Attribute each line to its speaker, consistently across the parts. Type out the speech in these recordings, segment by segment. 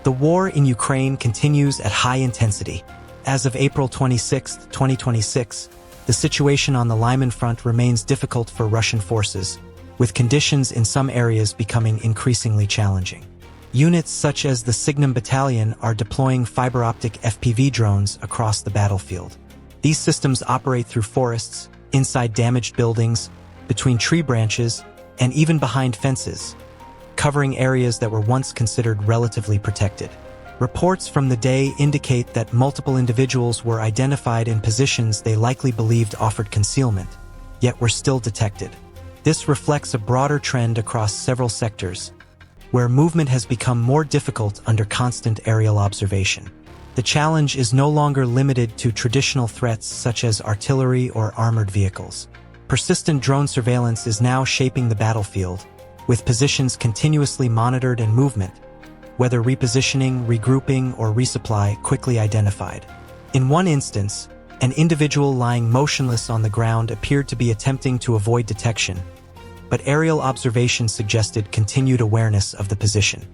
Speaker 1: The war in Ukraine continues at high intensity. As of April 26, 2026, the situation on the Lyman front remains difficult for Russian forces, with conditions in some areas becoming increasingly challenging. Units such as the Signum Battalion are deploying fiber-optic FPV drones across the battlefield. These systems operate through forests, inside damaged buildings, between tree branches, and even behind fences, covering areas that were once considered relatively protected. Reports from the day indicate that multiple individuals were identified in positions they likely believed offered concealment, yet were still detected. This reflects a broader trend across several sectors, where movement has become more difficult under constant aerial observation. The challenge is no longer limited to traditional threats such as artillery or armored vehicles. Persistent drone surveillance is now shaping the battlefield, with positions continuously monitored and movement, whether repositioning, regrouping, or resupply, quickly identified. In one instance, an individual lying motionless on the ground appeared to be attempting to avoid detection, but aerial observation suggested continued awareness of the position.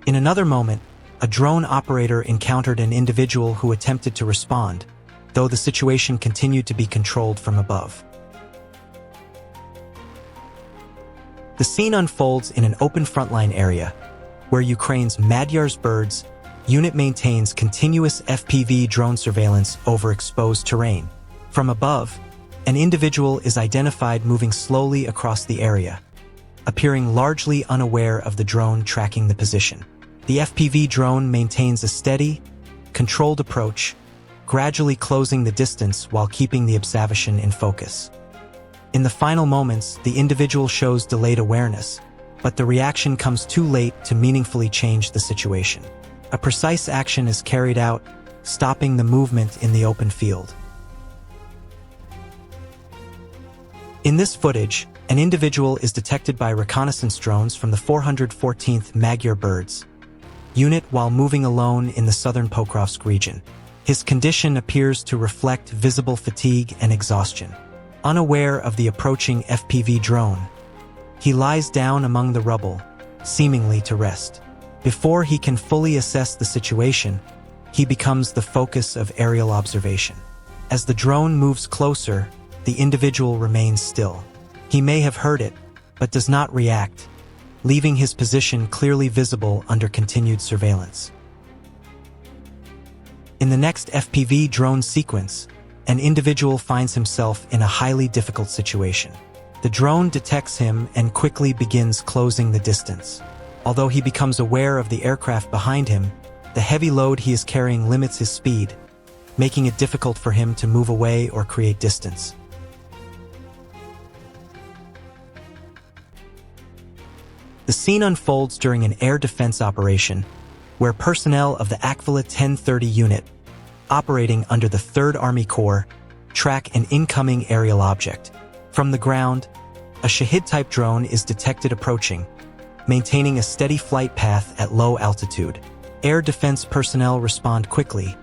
Speaker 1: In another moment, a drone operator encountered an individual who attempted to respond, though the situation continued to be controlled from above. The scene unfolds in an open frontline area, where Ukraine's Magyar's Birds unit maintains continuous FPV drone surveillance over exposed terrain. From above, an individual is identified moving slowly across the area, appearing largely unaware of the drone tracking the position. The FPV drone maintains a steady, controlled approach, gradually closing the distance while keeping the observation in focus. In the final moments, the individual shows delayed awareness, but the reaction comes too late to meaningfully change the situation. A precise action is carried out, stopping the movement in the open field. In this footage, an individual is detected by reconnaissance drones from the 414th Magyar Birds unit while moving alone in the southern Pokrovsk region. His condition appears to reflect visible fatigue and exhaustion. Unaware of the approaching FPV drone, he lies down among the rubble, seemingly to rest. Before he can fully assess the situation, he becomes the focus of aerial observation. As the drone moves closer, the individual remains still. He may have heard it, but does not react, leaving his position clearly visible under continued surveillance. In the next FPV drone sequence, an individual finds himself in a highly difficult situation. The drone detects him and quickly begins closing the distance. Although he becomes aware of the aircraft behind him, the heavy load he is carrying limits his speed, making it difficult for him to move away or create distance. The scene unfolds during an air defense operation, where personnel of the Akvila 1030 unit, operating under the 3rd Army Corps, track an incoming aerial object. From the ground, a Shahid-type drone is detected approaching, maintaining a steady flight path at low altitude. Air defense personnel respond quickly,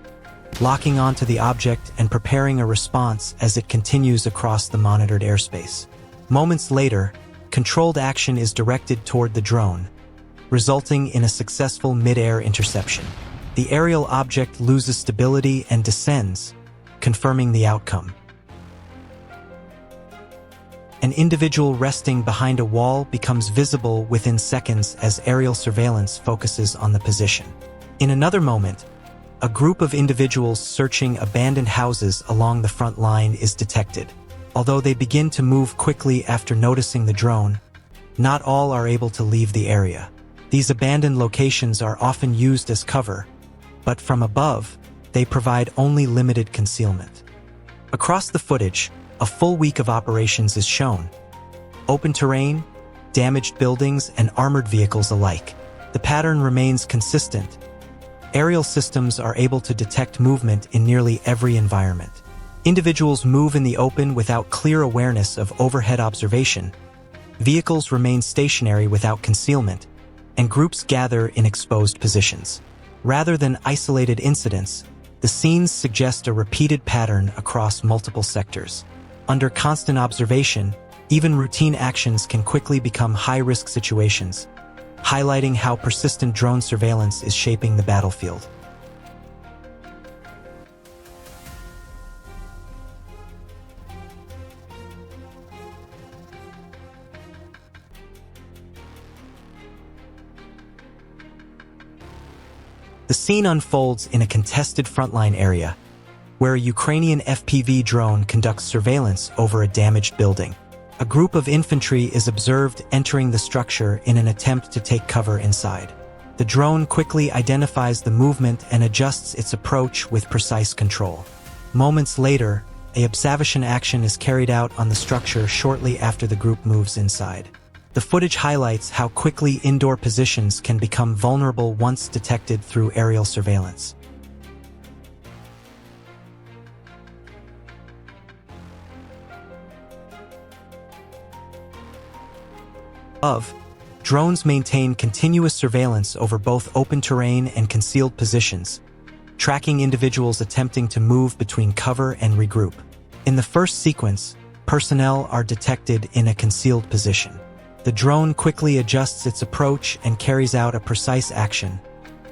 Speaker 1: locking onto the object and preparing a response as it continues across the monitored airspace. Moments later, controlled action is directed toward the drone, resulting in a successful mid-air interception. The aerial object loses stability and descends, confirming the outcome. An individual resting behind a wall becomes visible within seconds as aerial surveillance focuses on the position. In another moment, a group of individuals searching abandoned houses along the front line is detected. Although they begin to move quickly after noticing the drone, not all are able to leave the area. These abandoned locations are often used as cover, but from above, they provide only limited concealment. Across the footage, a full week of operations is shown. Open terrain, damaged buildings, and armored vehicles alike. The pattern remains consistent. Aerial systems are able to detect movement in nearly every environment. Individuals move in the open without clear awareness of overhead observation. Vehicles remain stationary without concealment, and groups gather in exposed positions. Rather than isolated incidents, the scenes suggest a repeated pattern across multiple sectors. Under constant observation, even routine actions can quickly become high-risk situations, highlighting how persistent drone surveillance is shaping the battlefield. The scene unfolds in a contested frontline area, where a Ukrainian FPV drone conducts surveillance over a damaged building. A group of infantry is observed entering the structure in an attempt to take cover inside. The drone quickly identifies the movement and adjusts its approach with precise control. Moments later, an observation action is carried out on the structure shortly after the group moves inside. The footage highlights how quickly indoor positions can become vulnerable once detected through aerial surveillance. Drones maintain continuous surveillance over both open terrain and concealed positions, tracking individuals attempting to move between cover and regroup. In the first sequence, personnel are detected in a concealed position. The drone quickly adjusts its approach and carries out a precise action,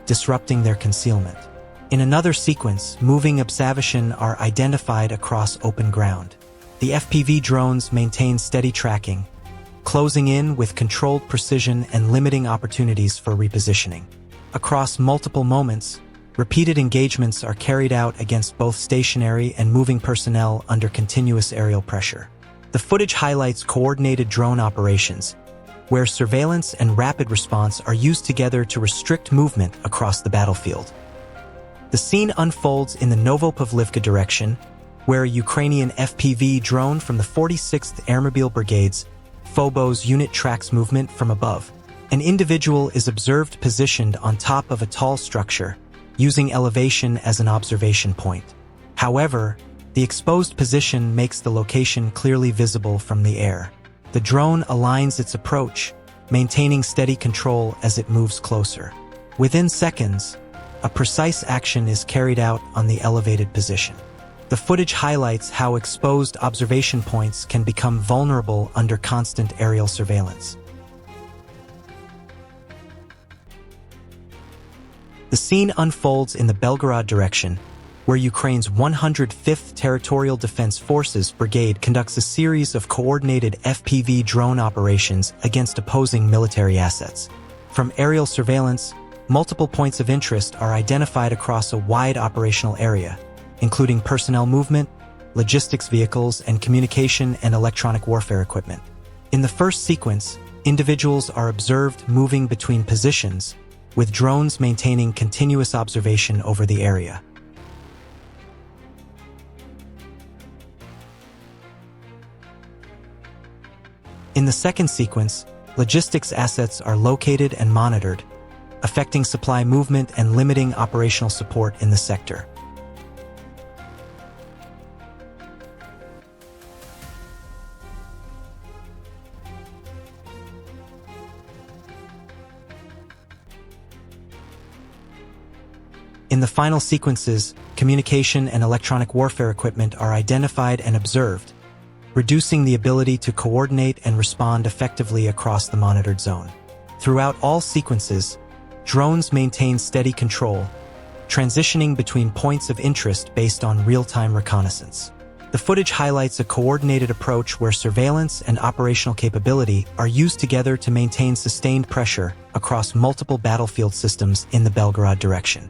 Speaker 1: disrupting their concealment. In another sequence, moving observation are identified across open ground. The FPV drones maintain steady tracking, closing in with controlled precision and limiting opportunities for repositioning. Across multiple moments, repeated engagements are carried out against both stationary and moving personnel under continuous aerial pressure. The footage highlights coordinated drone operations, where surveillance and rapid response are used together to restrict movement across the battlefield. The scene unfolds in the Novopavlivka direction, where a Ukrainian FPV drone from the 46th Airmobile Brigade's Phobos unit tracks movement from above. An individual is observed positioned on top of a tall structure, using elevation as an observation point. However, the exposed position makes the location clearly visible from the air. The drone aligns its approach, maintaining steady control as it moves closer. Within seconds, a precise action is carried out on the elevated position. The footage highlights how exposed observation points can become vulnerable under constant aerial surveillance. The scene unfolds in the Belgorod direction, where Ukraine's 105th Territorial Defense Forces Brigade conducts a series of coordinated FPV drone operations against opposing military assets. From aerial surveillance, multiple points of interest are identified across a wide operational area, including personnel movement, logistics vehicles, and communication and electronic warfare equipment. In the first sequence, individuals are observed moving between positions, with drones maintaining continuous observation over the area. In the second sequence, logistics assets are located and monitored, affecting supply movement and limiting operational support in the sector. In the final sequences, communication and electronic warfare equipment are identified and observed, reducing the ability to coordinate and respond effectively across the monitored zone. Throughout all sequences, drones maintain steady control, transitioning between points of interest based on real-time reconnaissance. The footage highlights a coordinated approach where surveillance and operational capability are used together to maintain sustained pressure across multiple battlefield systems in the Belgorod direction.